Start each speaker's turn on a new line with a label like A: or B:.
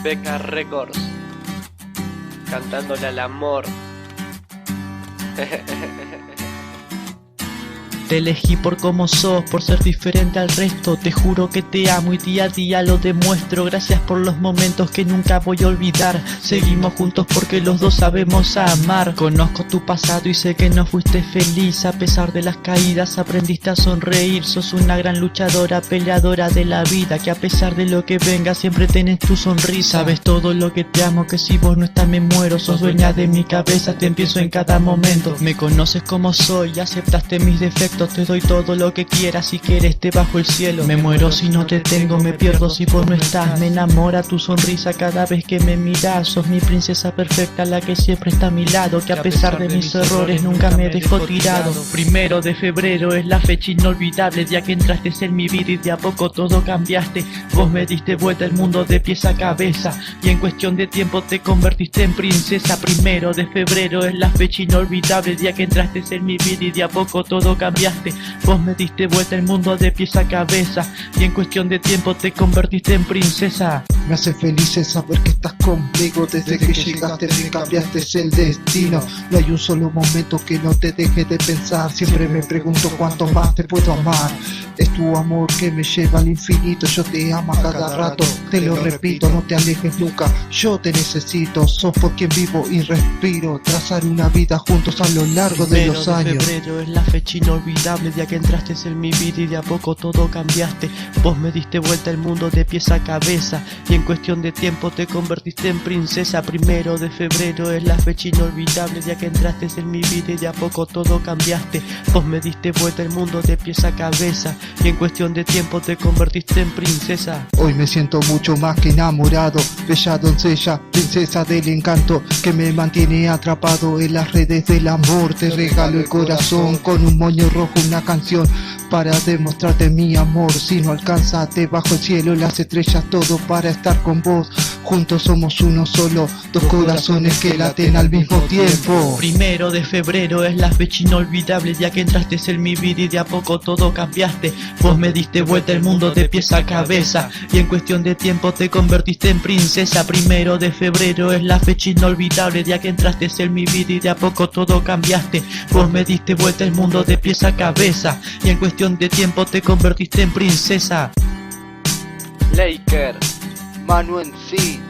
A: Beca Records, cantándole al amor.
B: Te elegí por cómo sos, por ser diferente al resto. Te juro que te amo y día a día lo demuestro. Gracias por los momentos que nunca voy a olvidar. Seguimos juntos porque los dos sabemos amar. Conozco tu pasado y sé que no fuiste feliz. A pesar de las caídas aprendiste a sonreír. Sos una gran luchadora, peleadora de la vida, que a pesar de lo que venga siempre tenés tu sonrisa. Sabes todo lo que te amo, que si vos no estás me muero. Sos dueña de mi cabeza, te pienso en cada momento. Me conoces como soy, aceptaste mis defectos. Te doy todo lo que quieras, si quieres te bajo el cielo. Me muero si no te tengo, me pierdo si vos no estás. Me enamora tu sonrisa cada vez que me miras. Sos mi princesa perfecta, la que siempre está a mi lado, que a pesar de mis errores nunca me dejó tirado. 1 de febrero es la fecha inolvidable, día que entraste en mi vida y de a poco todo cambiaste. Vos me diste vuelta el mundo de pies a cabeza y en cuestión de tiempo te convertiste en princesa. 1 de febrero es la fecha inolvidable, día que entraste en mi vida y de a poco todo cambiaste. Vos me diste vuelta el mundo de pies a cabeza y en cuestión de tiempo te convertiste en princesa.
C: Me hace feliz el saber que estás conmigo. Desde que llegaste me cambiaste el destino. No hay un solo momento que no te deje de pensar. Siempre me pregunto cuánto más te puedo amar. Es tu amor que me lleva al infinito. Yo te amo a cada rato, te lo repito, no te alejes nunca. Yo te necesito, sos por quien vivo y respiro. Trazar una vida juntos a lo largo de los años.
B: 1 de febrero es la fecha inolvidable, día que entraste en mi vida y de a poco todo cambiaste. Vos me diste vuelta el mundo de pies a cabeza y en cuestión de tiempo te convertiste en princesa. 1 de febrero es la fecha inolvidable, día que entraste en mi vida y de a poco todo cambiaste. Vos me diste vuelta el mundo de pies a cabeza y en cuestión de tiempo te convertiste en princesa.
C: Hoy me siento mucho más que enamorado, bella doncella, princesa del encanto, que me mantiene atrapado en las redes del amor. Te regalo el corazón con un moño rojo, una canción para demostrarte mi amor. Si no alcanza, te bajo el cielo, las estrellas, todo para estar con vos. Juntos somos uno solo, dos corazones que laten al mismo tiempo.
B: 1 de febrero es la fecha inolvidable, día que entraste en mi vida y de a poco todo cambiaste. Vos me diste vuelta el mundo de pies a cabeza y en cuestión de tiempo te convertiste en princesa. 1 de febrero es la fecha inolvidable, día que entraste en mi vida y de a poco todo cambiaste. Vos me diste vuelta el mundo de pies a cabeza y en cuestión de tiempo te convertiste en princesa.
A: Laker,
C: Manu en sí.